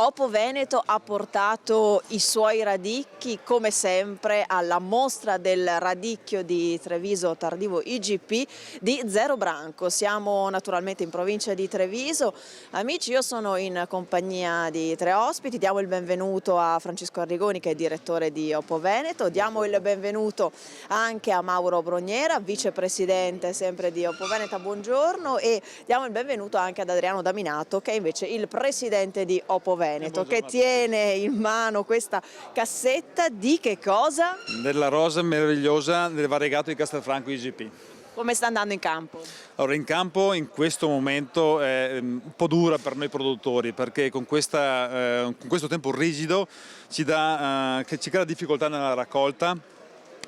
Oppo Veneto ha portato i suoi radicchi, come sempre, alla mostra del radicchio di Treviso Tardivo IGP di Zero Branco. Siamo naturalmente in provincia di Treviso. Amici, io sono in compagnia di tre ospiti. Diamo il benvenuto a Francesco Arrigoni, che è direttore di Oppo Veneto. Diamo il benvenuto anche a Mauro Broniera, vicepresidente sempre di Oppo Veneto. Buongiorno. E diamo il benvenuto anche ad Adriano Daminato, che è invece il presidente di Oppo Veneto, che tiene in mano questa cassetta di che cosa? Della rosa meravigliosa del variegato di Castelfranco IGP. Come sta andando in campo? Allora, in campo in questo momento è un po' dura per noi produttori, perché con questo tempo rigido che ci crea difficoltà nella raccolta.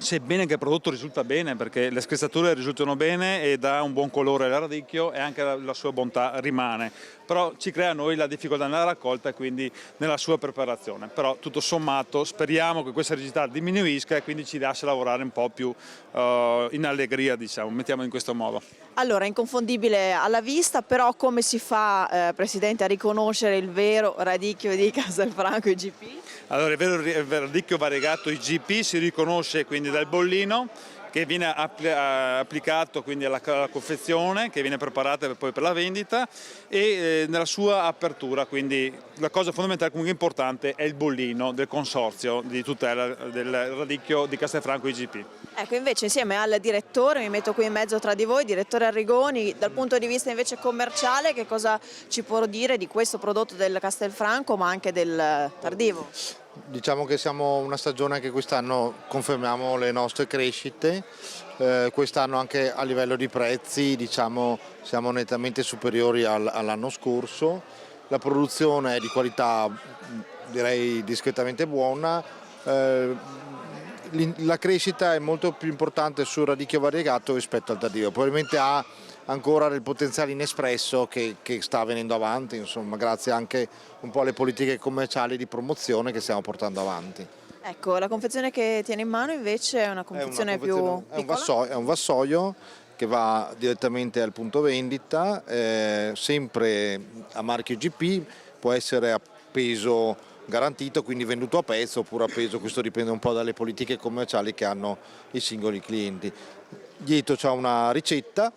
Sebbene che il prodotto risulta bene, perché le screzzature risultano bene e dà un buon colore al radicchio e anche la sua bontà rimane, però ci crea a noi la difficoltà nella raccolta e quindi nella sua preparazione. Però tutto sommato speriamo che questa rigidità diminuisca e quindi ci lascia lavorare un po' più in allegria, diciamo, mettiamo in questo modo. Allora, inconfondibile alla vista, però come si fa, Presidente, a riconoscere il vero radicchio di Castelfranco IGP? Allora, il radicchio variegato IGP si riconosce quindi dal bollino, che viene applicato quindi alla confezione, che viene preparata poi per la vendita, e nella sua apertura. Quindi la cosa fondamentale, comunque importante, è il bollino del consorzio di tutela del radicchio di Castelfranco IGP. Ecco, invece insieme al direttore, mi metto qui in mezzo tra di voi, direttore Arrigoni, dal punto di vista invece commerciale, che cosa ci può dire di questo prodotto del Castelfranco ma anche del Tardivo? Diciamo che siamo una stagione che quest'anno confermiamo le nostre crescite, quest'anno anche a livello di prezzi siamo nettamente superiori all'anno scorso, la produzione è di qualità direi discretamente buona, la crescita è molto più importante sul radicchio variegato rispetto al tardivo, probabilmente ha ancora del potenziale inespresso che sta venendo avanti, insomma, grazie anche un po' alle politiche commerciali di promozione che stiamo portando avanti. Ecco, la confezione che tiene in mano invece è una confezione più piccola? È un vassoio che va direttamente al punto vendita, sempre a marchio IGP, può essere a peso garantito, quindi venduto a pezzo oppure a peso, questo dipende un po' dalle politiche commerciali che hanno i singoli clienti. Dietro c'è una ricetta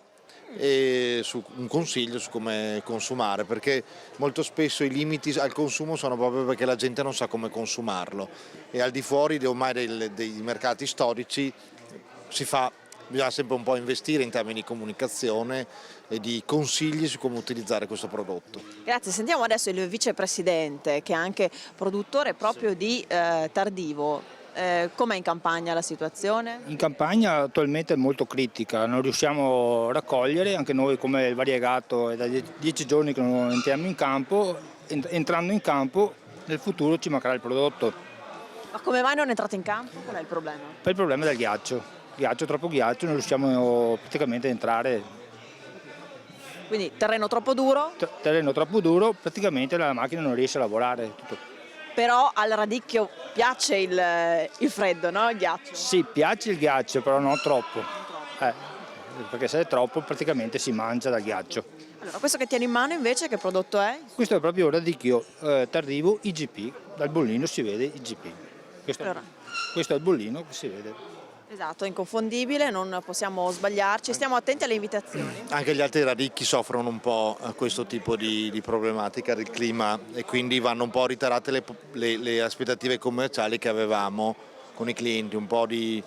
e un consiglio su come consumare, perché molto spesso i limiti al consumo sono proprio perché la gente non sa come consumarlo e al di fuori ormai dei mercati storici bisogna sempre un po' investire in termini di comunicazione e di consigli su come utilizzare questo prodotto. Grazie, sentiamo adesso il vicepresidente che è anche produttore proprio di Tardivo. Com'è in campagna la situazione? In campagna attualmente è molto critica, non riusciamo a raccogliere, anche noi come il variegato è da 10 giorni che non entriamo in campo, entrando in campo nel futuro ci mancherà il prodotto. Ma come mai non entrate in campo? Qual è il problema? Per il problema del ghiaccio, troppo ghiaccio, non riusciamo praticamente ad entrare. Quindi terreno troppo duro? Terreno troppo duro, praticamente la macchina non riesce a lavorare. Però al radicchio piace il freddo, no? Il ghiaccio? Sì, piace il ghiaccio, però non troppo. Perché se è troppo praticamente si mangia dal ghiaccio. Allora, questo che tieni in mano invece che prodotto è? Questo è proprio radicchio tardivo IGP, dal bollino si vede IGP. Questo è il bollino che si vede. Esatto, è inconfondibile, non possiamo sbagliarci, stiamo attenti alle invitazioni. Anche gli altri radicchi soffrono un po' questo tipo di problematica del clima e quindi vanno un po' ritarate le aspettative commerciali che avevamo con i clienti, un po' di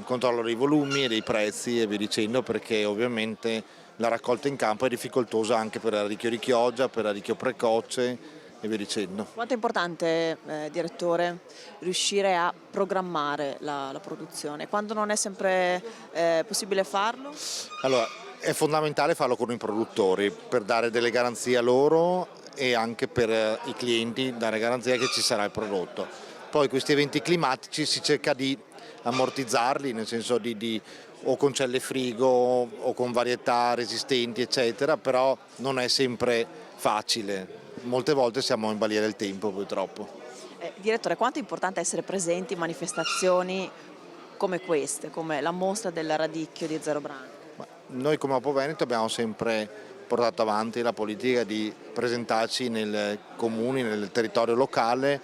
controllo dei volumi e dei prezzi e via dicendo, perché ovviamente la raccolta in campo è difficoltosa anche per il radicchio di chioggia, per il radicchio precoce e via dicendo. Quanto è importante, direttore, riuscire a programmare la produzione? Quando non è sempre possibile farlo? Allora, è fondamentale farlo con i produttori per dare delle garanzie a loro e anche per i clienti dare garanzia che ci sarà il prodotto. Poi questi eventi climatici si cerca di ammortizzarli, nel senso o con celle frigo o con varietà resistenti eccetera, però non è sempre facile. Molte volte siamo in balia del tempo purtroppo. Direttore, quanto è importante essere presenti in manifestazioni come queste, come la mostra del radicchio di Zero Branco? Noi come Oppo Veneto abbiamo sempre portato avanti la politica di presentarci nei comuni, nel territorio locale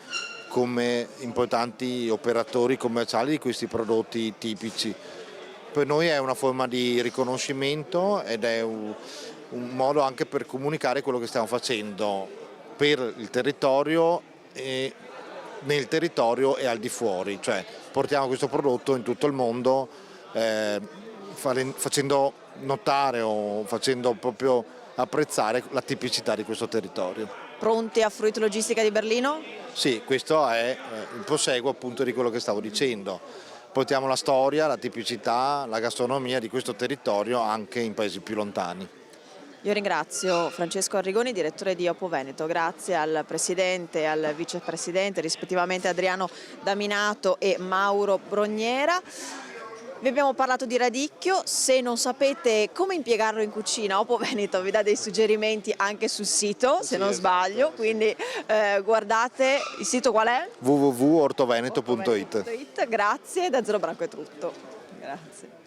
come importanti operatori commerciali di questi prodotti tipici. Per noi è una forma di riconoscimento ed è un modo anche per comunicare quello che stiamo facendo per il territorio e nel territorio e al di fuori, cioè portiamo questo prodotto in tutto il mondo facendo notare o facendo proprio apprezzare la tipicità di questo territorio. Pronti a Fruit Logistica di Berlino? Sì, questo è il proseguo appunto di quello che stavo dicendo. Portiamo la storia, la tipicità, la gastronomia di questo territorio anche in paesi più lontani. Io ringrazio Francesco Arrigoni, direttore di Oppo Veneto, grazie al presidente e al vicepresidente, rispettivamente Adriano Daminato e Mauro Brogniera. Vi abbiamo parlato di radicchio, se non sapete come impiegarlo in cucina, Oppo Veneto vi dà dei suggerimenti anche sul sito, se non sbaglio, quindi guardate, il sito qual è? www.ortoveneto.it. Grazie, da Zero Branco è tutto. Grazie.